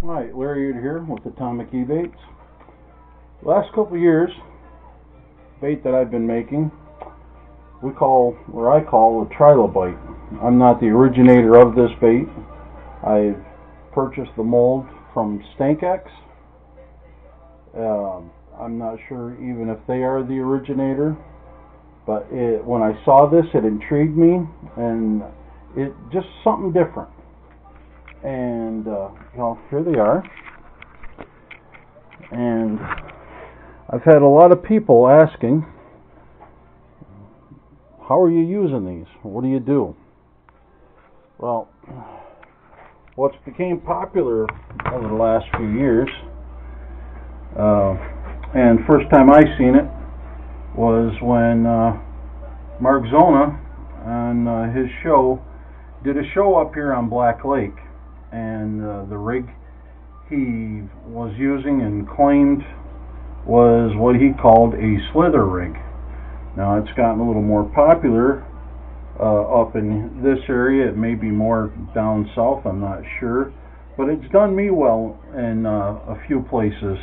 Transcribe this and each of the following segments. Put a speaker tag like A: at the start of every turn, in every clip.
A: Hi, Larry here with Atomic E-Baits. Last couple of years, bait that I've been making, I call a Trilobite. I'm not the originator of this bait. I purchased the mold from StankX. I'm not sure even if they are the originator, but when I saw this, it intrigued me, and it just something different. And here they are. And I've had a lot of people asking, how are you using these? What do you do? Well, what's became popular over the last few years, and first time I seen it was when Mark Zona on his show did a show up here on Black Lake, and the rig he was using and claimed was what he called a slither rig. Now it's gotten a little more popular up in this area. It may be more down south, I'm not sure, but it's done me well in a few places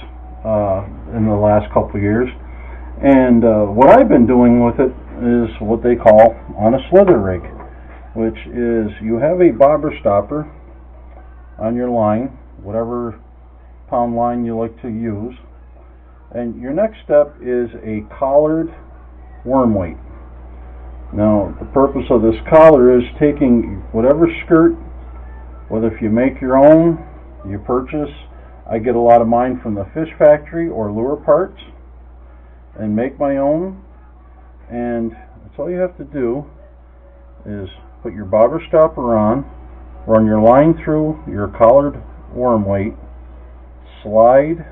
A: in the last couple of years. And what I've been doing with it is what they call on a slither rig, which is you have a bobber stopper on your line, whatever pound line you like to use, and your next step is a collared worm weight. Now the purpose of this collar is taking whatever skirt, whether if you make your own, you purchase. I get a lot of mine from the fish factory or lure parts and make my own, and that's all you have to do is put your bobber stopper on, run your line through your collared worm weight, slide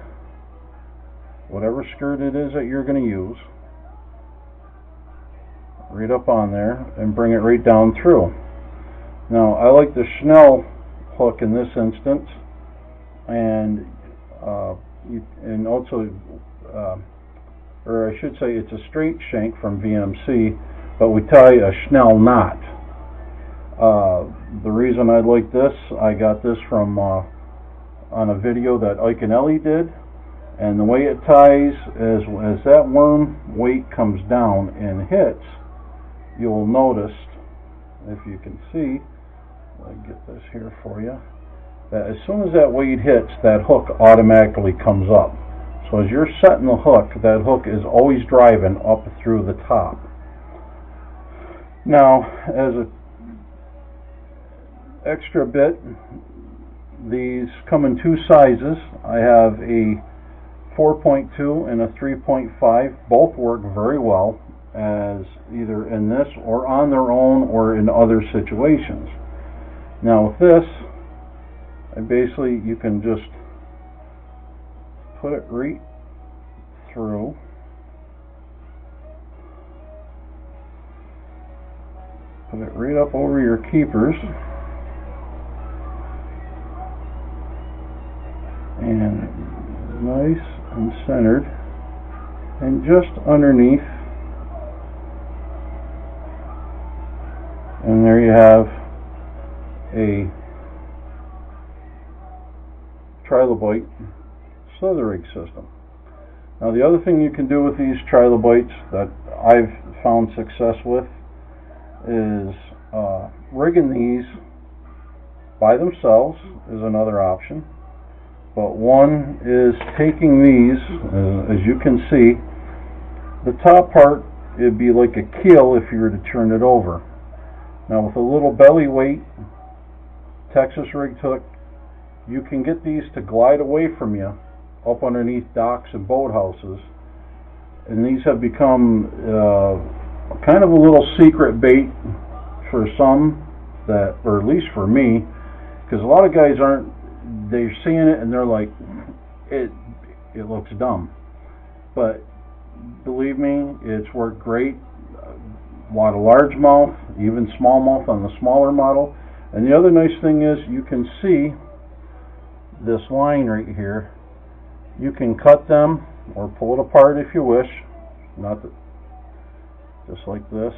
A: whatever skirt it is that you're going to use right up on there and bring it right down through. Now I like the Schnell hook in this instance, and also or I should say it's a straight shank from VMC, but we tie a Schnell knot. The reason I like this, I got this from on a video that Ike and Ellie did, and the way it ties is as that worm weight comes down and hits, you'll notice, if you can see, I'll get this here for you, that as soon as that weight hits, that hook automatically comes up. So as you're setting the hook, that hook is always driving up through the top. Now, as a extra bit, these come in two sizes. I have a 4.2 and a 3.5. Both work very well as either in this or on their own or in other situations. Now with this, you can just put it right through, put it right up over your keepers, and nice and centered, and just underneath, and there you have a Trilobite slither rig system. Now the other thing you can do with these Trilobites that I've found success with is rigging these by themselves is another option. But one is taking these, as you can see, the top part, it'd be like a keel if you were to turn it over. Now with a little belly weight Texas rigged hook, you can get these to glide away from you up underneath docks and boathouses, and these have become kind of a little secret bait for some, that, or at least for me, because a lot of guys they're seeing it and they're like, it looks dumb, but believe me, it's worked great. A lot of largemouth, even smallmouth on the smaller model. And the other nice thing is you can see this line right here. You can cut them or pull it apart if you wish. Not that, just like this.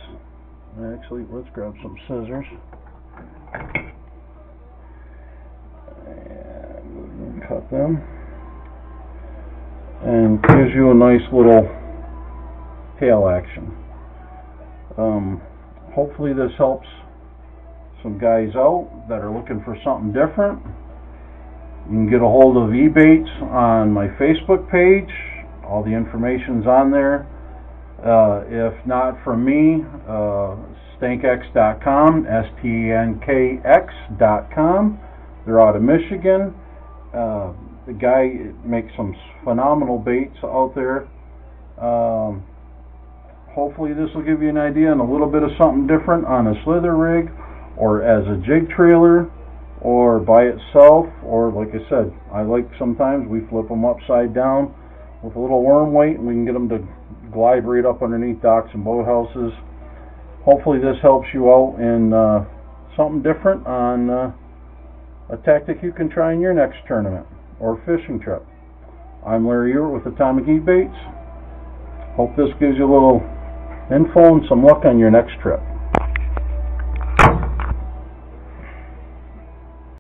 A: Actually, let's grab some scissors. And cut them, and gives you a nice little tail action. Hopefully this helps some guys out that are looking for something different. You can get a hold of eBaits on my Facebook page. All the information's on there. If not from me, stankx.com, stankx.com. They're out of Michigan. The guy makes some phenomenal baits out there. Hopefully this will give you an idea and a little bit of something different on a slither rig, or as a jig trailer, or by itself, or like I said, I like sometimes we flip them upside down with a little worm weight and we can get them to glide right up underneath docks and boathouses. Hopefully this helps you out in something different on a tactic you can try in your next tournament or fishing trip. I'm Larry Ewart with Atomic eBaits. Hope this gives you a little info and some luck on your next trip.